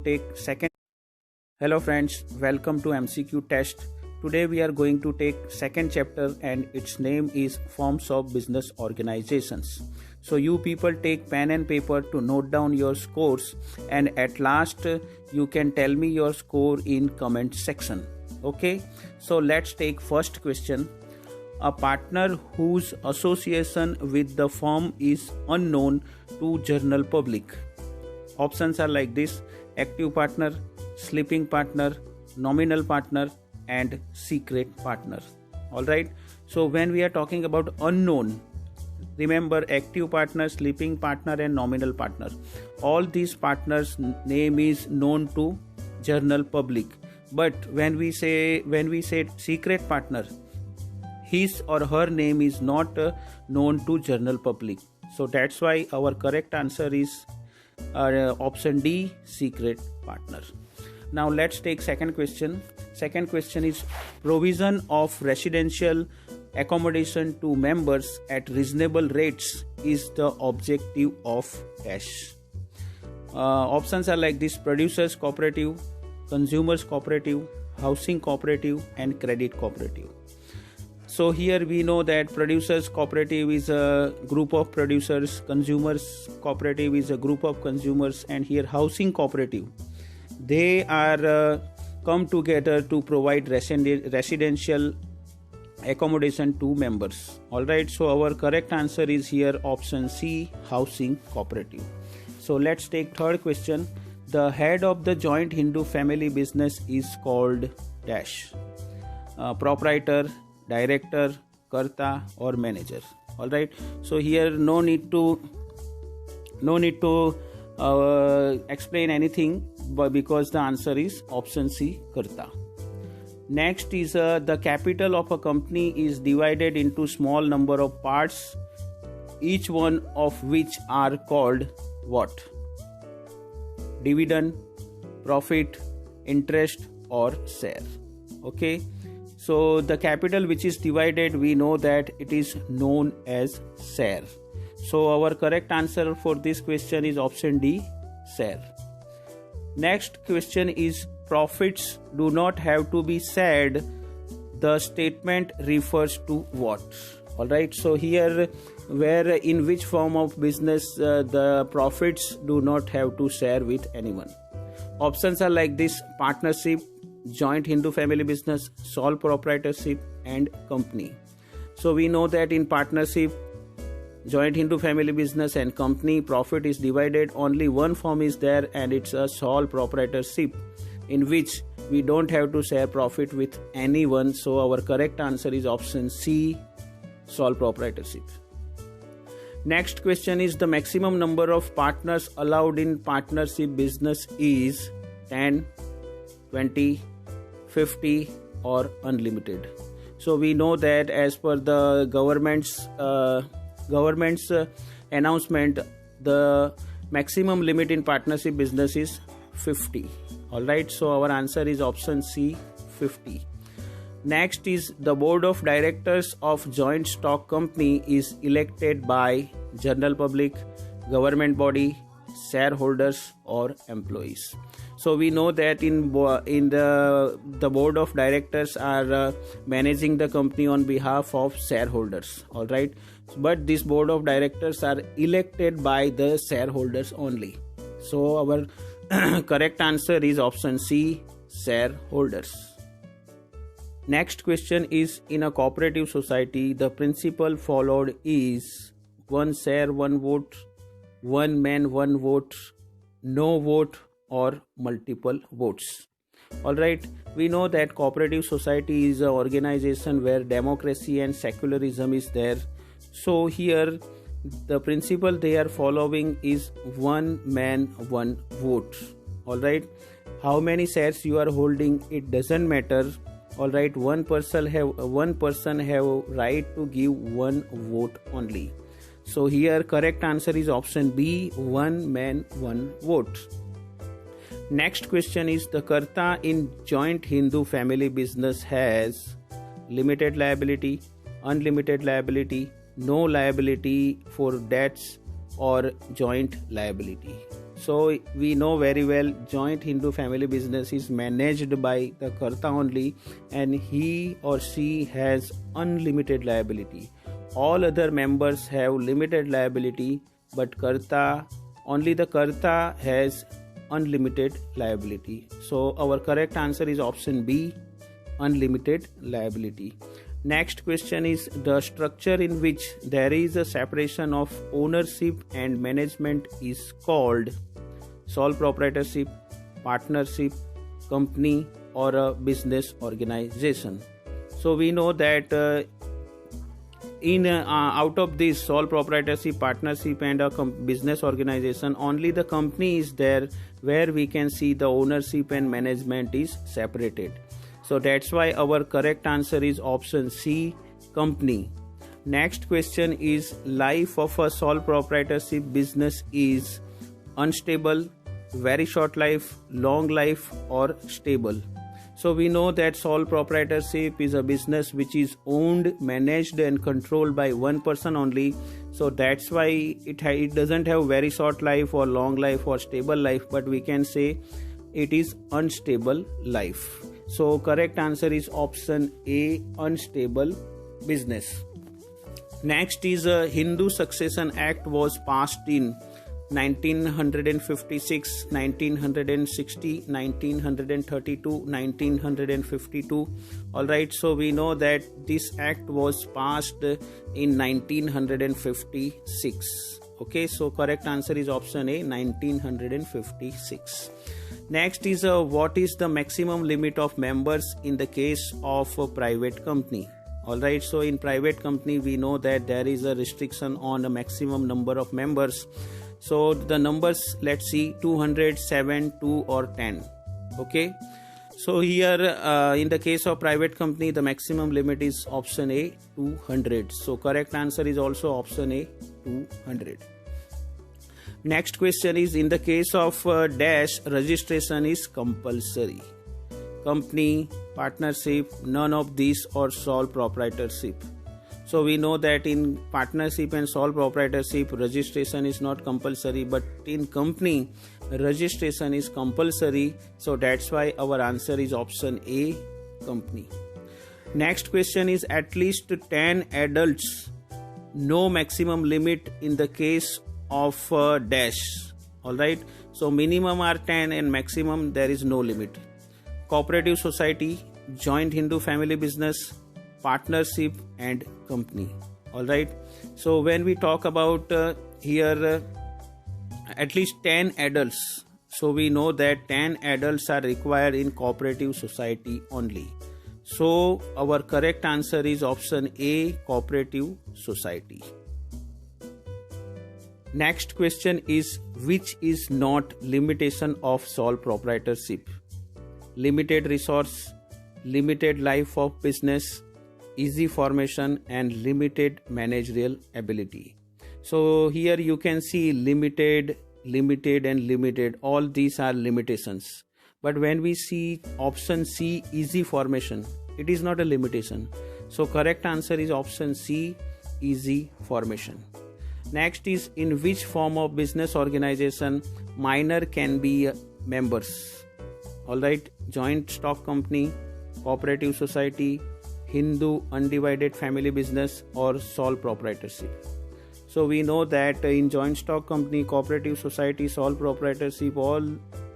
take second. Hello friends, welcome to MCQ test. Today we are going to take second chapter and its name is Forms of Business Organizations. So you people take pen and paper to note down your scores, and at last you can tell me your score in comment section. Okay, so let's take first question. A partner whose association with the firm is unknown to general public. Options are like this: active partner, sleeping partner, nominal partner and secret partner. Alright, so when we are talking about unknown, remember active partner, sleeping partner and nominal partner. All these partners' name is known to general public. But when we say secret partner, his or her name is not known to general public. So that's why our correct answer is option D, secret partner. Now let's take second question. Second question is provision of residential accommodation to members at reasonable rates is the objective of dash. Options are like this: producers cooperative, consumers cooperative, housing cooperative and credit cooperative. So here we know that producers cooperative is a group of producers, consumers cooperative is a group of consumers, and here housing cooperative, they are come together to provide residential accommodation to members. Alright, so our correct answer is here option C, housing cooperative. So let's take third question. The head of the joint Hindu family business is called dash. Proprietor, director, karta or manager. Alright, so here no need to explain anything, but because the answer is option C, karta. Next is the capital of a company is divided into small number of parts, each one of which are called what? Dividend, profit, interest or share. Okay, so the capital which is divided, we know that it is known as share. So our correct answer for this question is option D, share. Next question is profits do not have to be shared. The statement refers to what? Alright, so here where in which form of business the profits do not have to share with anyone. Options are like this: partnership, joint Hindu family business, sole proprietorship and company. So we know that in partnership, joint Hindu family business and company, profit is divided. Only one form is there and it's a sole proprietorship, in which we don't have to share profit with anyone. So our correct answer is option C, sole proprietorship. Next question is the maximum number of partners allowed in partnership business is 10, 20, 50 or unlimited. So we know that as per the government's announcement, the maximum limit in partnership business is 50. Alright, so our answer is option C, 50. Next is the board of directors of joint stock company is elected by general public, government body, shareholders or employees. So we know that in the board of directors are managing the company on behalf of shareholders. Alright, but this board of directors are elected by the shareholders only. So our correct answer is option C, shareholders. Next question is: in a cooperative society, the principle followed is one share, one vote, one man, one vote, no vote or multiple votes. Alright, we know that cooperative society is an organization where democracy and secularism is there. So here the principle they are following is one man, one vote. Alright, how many shares you are holding, it doesn't matter. Alright, one person have right to give one vote only. So here correct answer is option B, one man, one vote. Next question is the karta in joint Hindu family business has limited liability, unlimited liability, no liability for debts or joint liability. So we know very well joint Hindu family business is managed by the Karta only, and he or she has unlimited liability. All other members have limited liability, but only the Karta has unlimited liability. So our correct answer is option B, unlimited liability. Next question is the structure in which there is a separation of ownership and management is called sole proprietorship, partnership, company, or a business organization. So we know that out of this sole proprietorship, partnership, and a business organization, only the company is there where we can see the ownership and management is separated. So that's why our correct answer is option C, company. Next question is life of a sole proprietorship business is unstable, very short life, long life, or stable. So we know that sole proprietorship is a business which is owned, managed, and controlled by one person only. So that's why it doesn't have very short life or long life or stable life, but we can say it is unstable life. So correct answer is option A, unstable business. Next is a Hindu Succession Act was passed in 1956, 1960, 1932, 1952. Alright, so we know that this act was passed in 1956. Okay, so correct answer is option A, 1956. Next is what is the maximum limit of members in the case of a private company? Alright, so in private company we know that there is a restriction on a maximum number of members. So the numbers, let's see, 200, 7, 2 or 10. Okay, so here in the case of private company the maximum limit is option A, 200. So correct answer is also option A, 200. Next question is in the case of dash, registration is compulsory. Company, partnership, none of these, or sole proprietorship. So we know that in partnership and sole proprietorship registration is not compulsory, but in company registration is compulsory. So that's why our answer is option A, company. Next question is at least 10 adults, no maximum limit in the case of dash. Alright, so minimum are 10 and maximum there is no limit. Cooperative society, joint Hindu family business, partnership, and company. Alright, so when we talk about here at least 10 adults, so we know that 10 adults are required in cooperative society only. So our correct answer is option A, cooperative society. Next question is which is not limitation of sole proprietorship? Limited resource, limited life of business, easy formation, and limited managerial ability. So here you can see limited, and limited, all these are limitations. But when we see option C, easy formation, it is not a limitation. So correct answer is option C, easy formation. Next is in which form of business organization minor can be members? Alright, joint stock company, cooperative society, Hindu undivided family business, or sole proprietorship. So we know that in joint stock company, cooperative society, sole proprietorship, all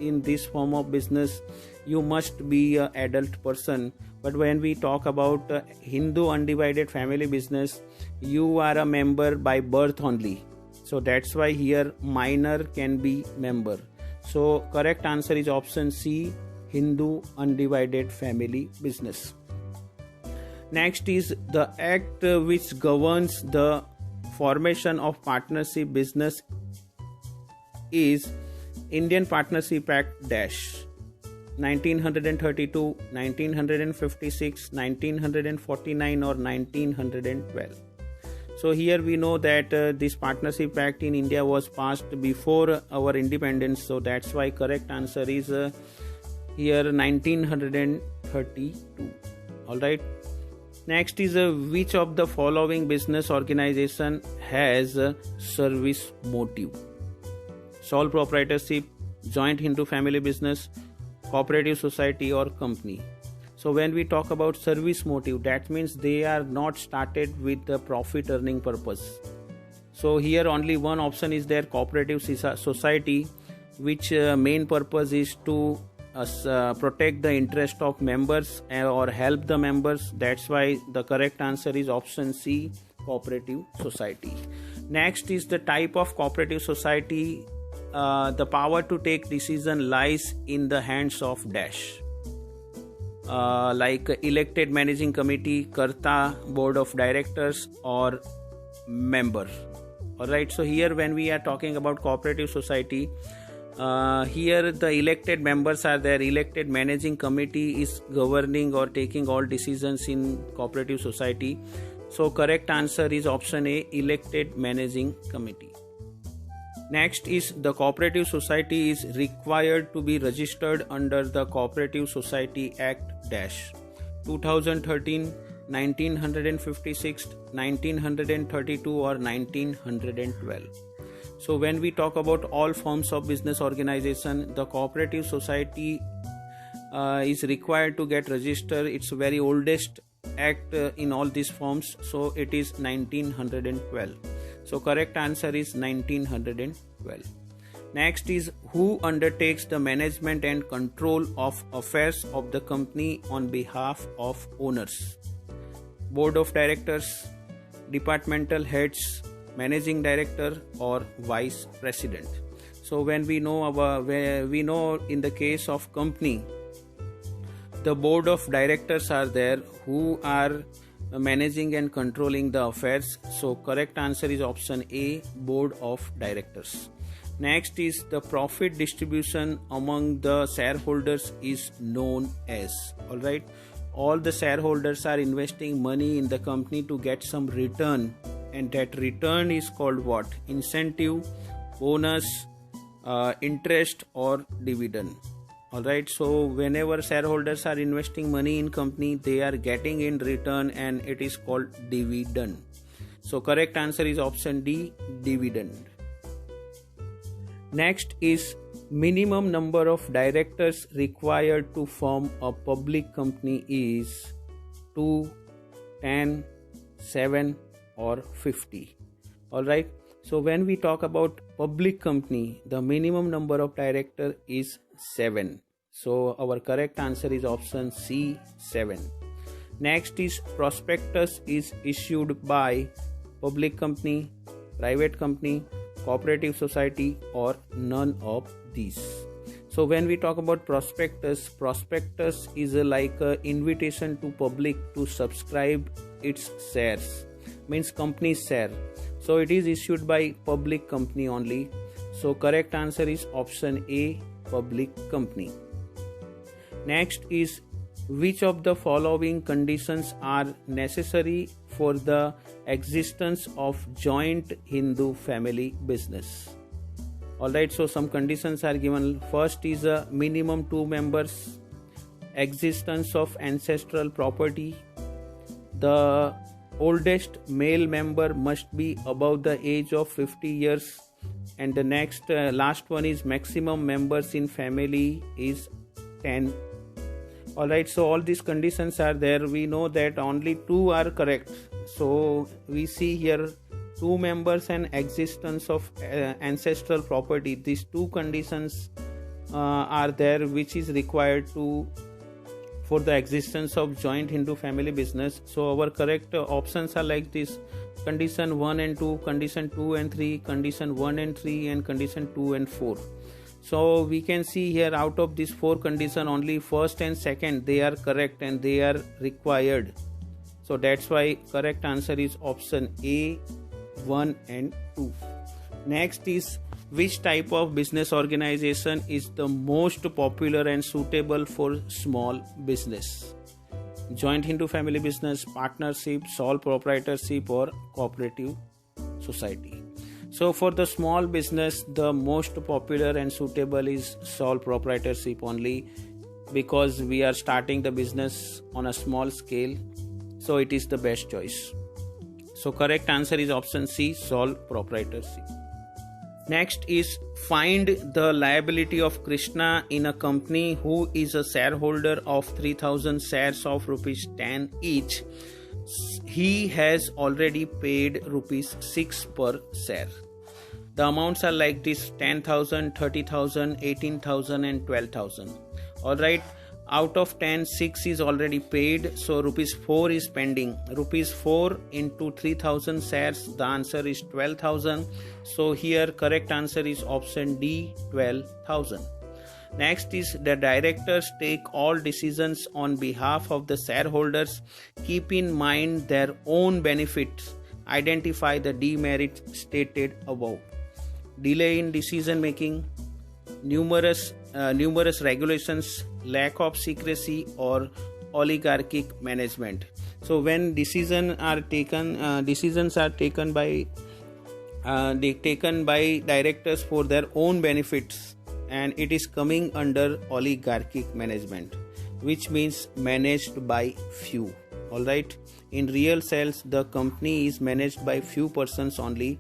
in this form of business you must be an adult person. But when we talk about Hindu undivided family business, you are a member by birth only. So that's why here minor can be member. So correct answer is option C, Hindu undivided family business. Next is the act which governs the formation of partnership business is Indian Partnership Act dash. 1932, 1956, 1949 or 1912. So here we know that this Partnership Act in India was passed before our independence. So that's why correct answer is here 1932. Alright. Next is which of the following business organization has a service motive? sole proprietorship, joint Hindu family business, cooperative society or company. So when we talk about service motive, that means they are not started with the profit earning purpose. So here only one option is there, cooperative society, which main purpose is to protect the interest of members or help the members. That's why the correct answer is option C, cooperative society. Next is the type of cooperative society. The power to take decision lies in the hands of dash, like elected managing committee, karta, board of directors or member. Alright, so here when we are talking about cooperative society, here the elected members are there. Elected managing committee is governing or taking all decisions in cooperative society. So correct answer is option A, elected managing committee. Next is the cooperative society is required to be registered under the Cooperative Society Act dash 2013, 1956, 1932 or 1912. So when we talk about all forms of business organization, the cooperative society is required to get registered. It's very oldest act in all these forms, so it is 1912. So correct answer is 1912. Next is who undertakes the management and control of affairs of the company on behalf of owners. Board of directors, departmental heads, managing director or vice president. So when we know in the case of company, the board of directors are there who are managing and controlling the affairs. So correct answer is option A, board of directors. Next is the profit distribution among the shareholders is known as. Alright, all the shareholders are investing money in the company to get some return, and that return is called what? Incentive, bonus, interest or dividend. Alright, so whenever shareholders are investing money in company, they are getting in return and it is called dividend. So correct answer is option D, dividend. Next is minimum number of directors required to form a public company is 2, 10, 7 or 50. Alright, so when we talk about public company, the minimum number of director is 7. So our correct answer is option C, 7. Next is prospectus is issued by public company, private company, cooperative society or none of these. So when we talk about prospectus is like an invitation to public to subscribe its shares, means company's share. So it is issued by public company only. So correct answer is option A, public company. Next is which of the following conditions are necessary for the existence of joint Hindu family business. Alright, so some conditions are given. First is a minimum 2 members, existence of ancestral property, the oldest male member must be above the age of 50 years, and the next last one is maximum members in family is 10. Alright, so all these conditions are there. We know that only 2 are correct. So we see here 2 members and existence of ancestral property. These 2 conditions are there which is required for the existence of joint Hindu family business. So our correct options are like this: condition 1 and 2, condition 2 and 3, condition 1 and 3 and condition 2 and 4. So we can see here out of these 4 conditions, only first and second they are correct and they are required. So that's why correct answer is option A, 1 and 2. Next is which type of business organization is the most popular and suitable for small business? Joint Hindu family business, partnership, sole proprietorship or cooperative society. So for the small business, the most popular and suitable is sole proprietorship only, because we are starting the business on a small scale. So it is the best choice. So correct answer is option C, sole proprietorship. Next is find the liability of Krishna in a company who is a shareholder of 3000 shares of rupees 10 each. He has already paid rupees 6 per share. The amounts are like this: 10,000, 30,000, 18,000 and 12,000. Alright, out of 10, 6 is already paid, so rupees 4 is pending. Rupees 4 into 3000 shares, the answer is 12,000. So here correct answer is option D, 12,000. Next is the directors take all decisions on behalf of the shareholders. Keep in mind their own benefits. Identify the demerits stated above. Delay in decision making, numerous regulations, lack of secrecy, or oligarchic management. So when decisions are taken by directors for their own benefits, and it is coming under oligarchic management, which means managed by few. All right, in real sales the company is managed by few persons only,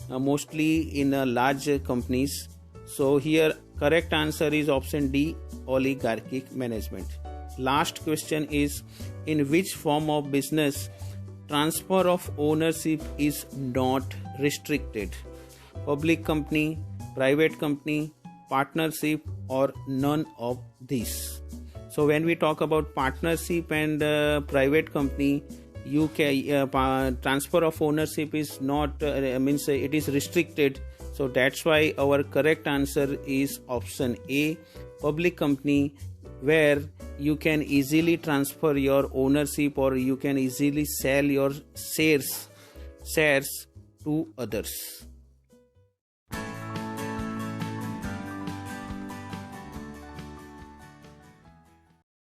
mostly in large companies. So here correct answer is option D, oligarchic management. Last question is, in which form of business transfer of ownership is not restricted? Public company, private company, partnership, or none of these? So when we talk about partnership and private company, transfer of ownership is not means it is restricted. So that's why our correct answer is option A, public company, where you can easily transfer your ownership or you can easily sell your shares to others.